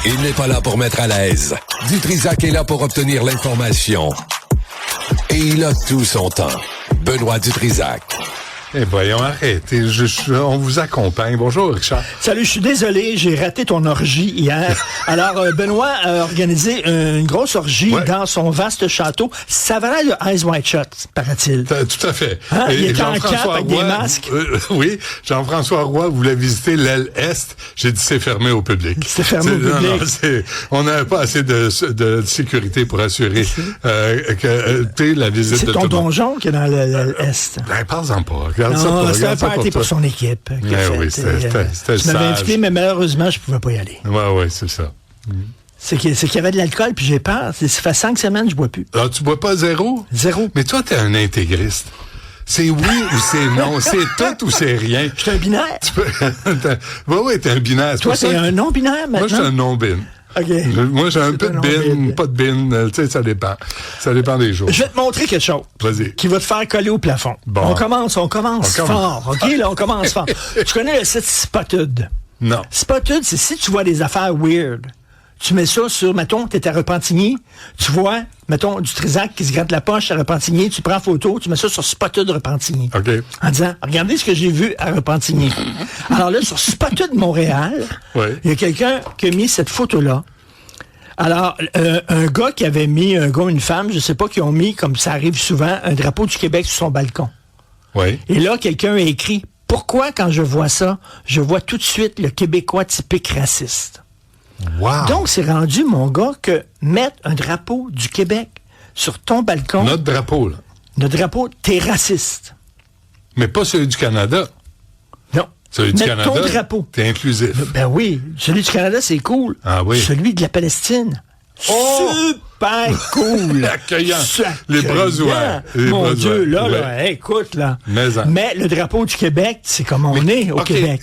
Il n'est pas là pour mettre à l'aise. Dutrisac est là pour obtenir l'information. Et il a tout son temps. Benoît Dutrisac. Eh voyons, arrêtez. On vous accompagne. Bonjour, Richard. Salut, je suis désolé, j'ai raté ton orgie hier. Alors, Benoît a organisé une grosse orgie dans son vaste château. Ça valait le Eyes Wide Shut, paraît-il. Tout à fait. Hein? Il était en cap avec des masques. Oui, Jean-François Roy voulait visiter l'aile Est. J'ai dit c'est fermé au public. C'est fermé au public. Non, on n'avait pas assez de sécurité pour assurer la visite c'est de ton tout le monde. donjon qui est dans l'Est. Ben, parle-en pas. Non, c'était un party pour son équipe. Oui, c'était je m'avais invité, mais malheureusement, je ne pouvais pas y aller. Oui, c'est ça. C'est qu'il y avait de l'alcool, puis j'ai peur. Ça fait 5 semaines que je ne bois plus. Ah, tu bois pas zéro? Zéro. Mais toi, t'es un intégriste. C'est oui ou c'est non. C'est tout ou c'est rien. Je suis un binaire. Oui, t'es un binaire. Toi, t'es un non-binaire maintenant? Moi, je suis un non-bin. Okay. Moi, j'ai un peu de bin, pas de bin. Tu sais, ça dépend. Ça dépend des jours. Je vais te montrer quelque chose. Vas-y. Qui va te faire coller au plafond. Bon. On commence fort. OK, là, on commence fort. Tu connais le site Spotted? Non. Spotted, c'est si tu vois des affaires weird. Tu mets ça sur, mettons, t'es à Repentigny, tu vois, mettons, du Trisac qui se gratte la poche à Repentigny, tu prends photo, tu mets ça sur Spotted Repentigny. OK. En disant, regardez ce que j'ai vu à Repentigny. Alors là, sur Spotted Montréal, il y a quelqu'un qui a mis cette photo-là. Alors, un gars qui avait mis, un gars ou une femme, je sais pas, qui ont mis, comme ça arrive souvent, un drapeau du Québec sur son balcon. Oui. Et là, quelqu'un a écrit, pourquoi quand je vois ça, je vois tout de suite le Québécois typique raciste? Wow. Donc, c'est rendu, mon gars, que mettre un drapeau du Québec sur ton balcon... Notre drapeau, là. Notre drapeau, t'es raciste. Mais pas celui du Canada. Non. Celui du Mettre Canada, ton drapeau. t'es inclusif. Ben oui. Celui du Canada, c'est cool. Ah oui. Celui de la Palestine. Oh! Super cool. Accueillant. Les bras ouverts. Mon Dieu, là, écoute, là. Mais le drapeau du Québec, c'est comme on est au Québec.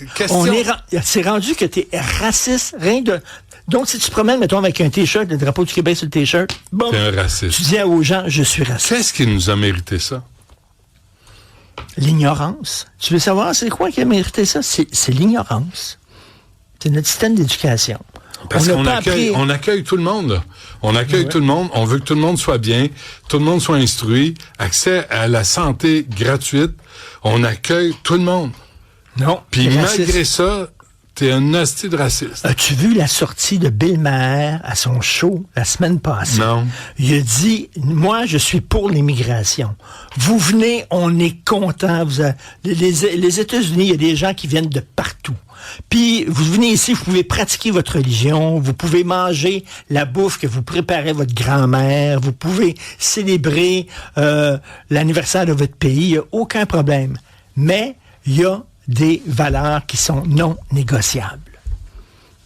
C'est rendu que t'es raciste, rien de... Donc, si tu te promènes, mettons, avec un T-shirt, le drapeau du Québec sur le T-shirt, bon, t'es un raciste. Tu dis aux gens, je suis raciste. Qu'est-ce qui nous a mérité ça? L'ignorance. Tu veux savoir, c'est quoi qui a mérité ça? C'est l'ignorance. C'est notre système d'éducation. Parce qu'on accueille tout le monde. Là. On accueille tout le monde. On veut que tout le monde soit bien, tout le monde soit instruit, accès à la santé gratuite. On accueille tout le monde. Non. Puis malgré ça, t'es un hostie de raciste. As-tu vu la sortie de Bill Maher à son show la semaine passée? Non. Il a dit, moi, je suis pour l'immigration. Vous venez, on est content. Les États-Unis, il y a des gens qui viennent de partout. Puis, vous venez ici, vous pouvez pratiquer votre religion, vous pouvez manger la bouffe que vous préparez votre grand-mère, vous pouvez célébrer l'anniversaire de votre pays, il n'y a aucun problème. Mais, il y a des valeurs qui sont non négociables.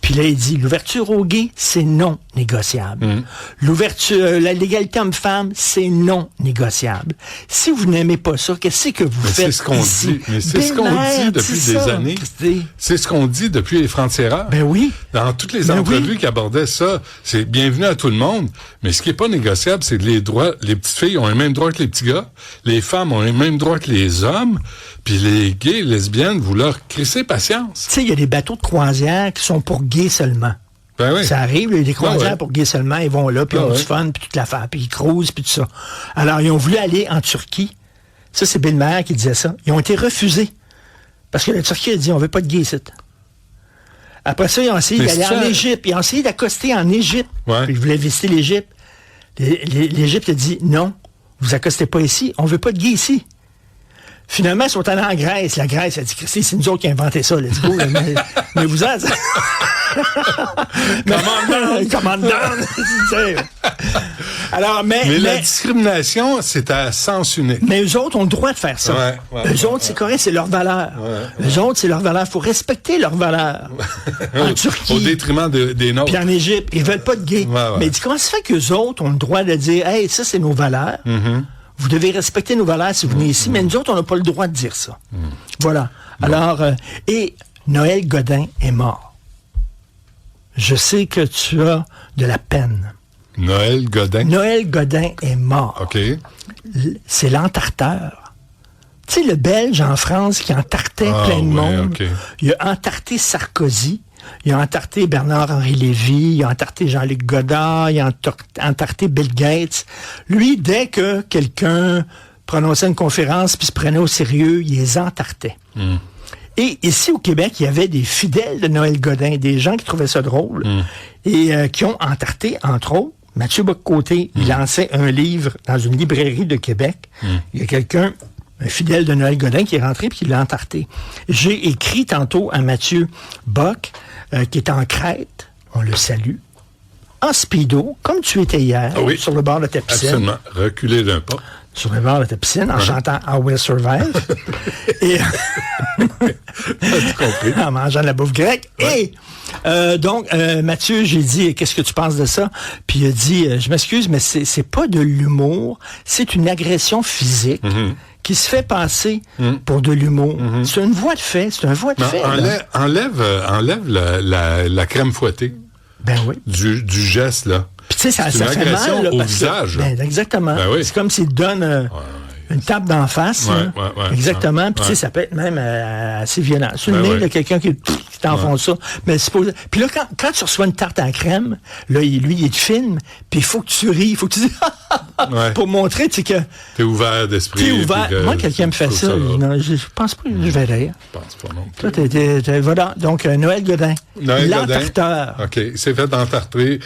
Puis là, il dit, l'ouverture aux gays, c'est non négociable. L'ouverture, la l'égalité homme-femme, c'est non négociable. Si vous n'aimez pas ça, qu'est-ce que vous faites c'est ce qu'on ici? dit. Mais c'est ce qu'on dit depuis des années. C'est ce qu'on dit depuis les Francs-Tireurs. Ben oui. Dans toutes les entrevues qui abordaient ça, c'est bienvenue à tout le monde. Mais ce qui est pas négociable, c'est que les droits, les petites filles ont les mêmes droits que les petits gars. Les femmes ont les mêmes droits que les hommes. Puis les gays, lesbiennes, vous leur crissez patience. Tu sais, il y a des bateaux de croisière qui sont pour gays seulement. Ben oui. Ça arrive, il y a des croisières pour gays seulement, ils vont là, puis ils ont du fun, puis toute l'affaire, puis ils cruisent, puis tout ça. Alors, ils ont voulu aller en Turquie. Ça, c'est Bill Maher qui disait ça. Ils ont été refusés. Parce que la Turquie a dit, on veut pas de gays ici. Après ça, ils ont essayé d'aller en Égypte. Ils ont essayé d'accoster en Égypte. Ouais. Puis ils voulaient visiter l'Égypte. L'Égypte a dit, non, vous accostez pas ici, on veut pas de gays ici. Finalement, ils sont allés en Grèce. La Grèce a dit, Christy, c'est nous autres qui avons inventé ça, let's go. mais vous êtes... Commande down. Alors, mais la discrimination, c'est à sens unique. Mais eux autres ont le droit de faire ça. Eux autres, c'est correct, c'est leur valeur. Eux autres, c'est leur valeur. Il faut respecter leur valeur. En Turquie. Au détriment des nôtres. Puis en Égypte, ils veulent pas de gays. Mais comment ça fait qu'eux autres ont le droit de dire, hey, ça, c'est nos valeurs. Vous devez respecter nos valeurs si vous venez ici, mais nous autres, on n'a pas le droit de dire ça. Voilà. Alors, et Noël Godin est mort. Je sais que tu as de la peine. Noël Godin? Noël Godin est mort. OK. C'est l'entarteur. Tu sais, le Belge en France qui entartait plein de monde. Okay. Il a entarté Sarkozy. il a entarté Bernard-Henri Lévy, il a entarté Jean-Luc Godard, il a entarté Bill Gates. Lui, dès que quelqu'un prononçait une conférence puis se prenait au sérieux, il les entartait. Et ici, au Québec, il y avait des fidèles de Noël Godin, des gens qui trouvaient ça drôle et qui ont entarté, entre autres, Mathieu Bock-Côté. Il lançait un livre dans une librairie de Québec. Il y a quelqu'un, un fidèle de Noël Godin, qui est rentré puis qui l'a entarté. J'ai écrit tantôt à Mathieu Bock, qui est en Crète, on le salue, en speedo, comme tu étais hier, sur le bord de ta piscine. Absolument, reculé d'un pas. Sur le bord de ta piscine, en chantant « I Will Survive ». Et compris. en mangeant de la bouffe grecque. Ouais. Et donc, Mathieu, j'ai dit « Qu'est-ce que tu penses de ça? » Puis il a dit « Je m'excuse, mais c'est pas de l'humour, c'est une agression physique. Qui se fait passer pour de l'humour. C'est une voie de fait, c'est un voie de fait. Enlève la crème fouettée. Ben oui. Du geste, là. Puis tu sais, ça fait mal. Là, au visage. Ben, exactement. Ben oui. C'est comme s'il te donne une tape d'en face. Ouais, exactement. Puis tu sais, ça peut être même assez violent. Sur le nez, de quelqu'un qui t'enfonce ça. Mais puis là, quand tu reçois une tarte à la crème, là, lui, il te filme, puis il faut que tu ris, il faut que tu dises pour montrer, tu sais, que t'es ouvert d'esprit. T'es ouvert. Moi, quelqu'un me fait ça. Non, je pense pas que je vais rire. Je pense pas non plus. Toi, voilà. Donc, Noël Godin. L'entarteur. OK. C'est fait entartrer.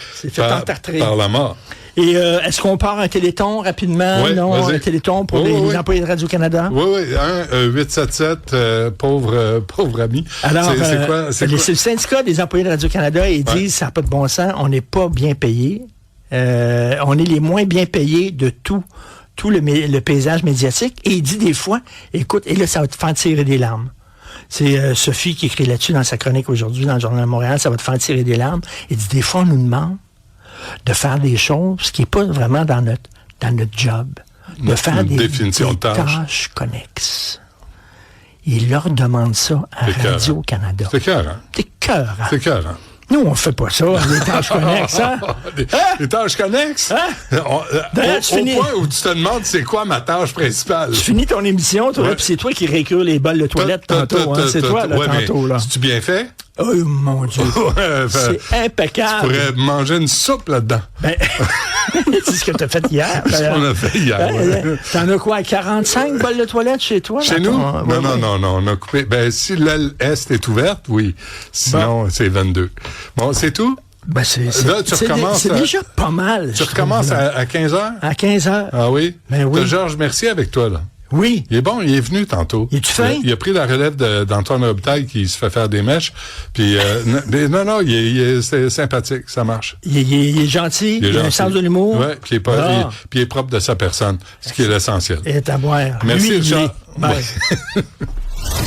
Par la mort. Et est-ce qu'on part un téléthon rapidement? Oui, non, vas-y. Un téléthon pour les employés de Radio-Canada? Oui, 877, pauvre ami. Alors, c'est le syndicat des employés de Radio-Canada, ils disent, ça n'a pas de bon sens, on n'est pas bien payés. On est les moins bien payés de tout le paysage médiatique. Et il dit des fois, écoute, et là, ça va te faire tirer des larmes. C'est Sophie qui écrit là-dessus dans sa chronique aujourd'hui dans le Journal de Montréal, ça va te faire tirer des larmes. Il dit, des fois, on nous demande de faire des choses qui n'est pas vraiment dans notre job, de faire des tâches connexes. Il leur demande ça à Radio-Canada. C'est cœur, hein? C'est cœur, hein? C'est cœur, hein? Nous, on fait pas ça, les tâches connexes, hein? Les tâches connexes? Hein? Au point où tu te demandes c'est quoi ma tâche principale. Tu finis ton émission, toi, puis c'est toi qui récure les bols de toilette tantôt, hein? C'est toi, là, tantôt, là. C'est-tu bien fait? Oh, mon Dieu. C'est impeccable. Tu pourrais manger une soupe là-dedans. Ben, c'est ce que tu as fait hier. C'est ce qu'on a fait hier. T'en as quoi, 45 bols de toilette chez toi? Chez nous? Non, on a coupé. Ben, si l'aile est est ouverte, oui. Sinon, c'est 22. Bon, c'est tout? Ben, là, tu recommences. C'est déjà pas mal. Tu recommences à 15 h? À 15 h. Ah oui? Ben oui. T'as Georges Mercier avec toi, là. Oui. Il est bon, il est venu tantôt. Il est-tu fin? Il a pris la relève d'Antoine Robitaille qui se fait faire des mèches. Puis, non, c'est sympathique, ça marche. Il est gentil, il a un sens de l'humour. Oui, puis il est propre de sa personne, ce qui est l'essentiel. Et à boire. Merci, Richard. Bye.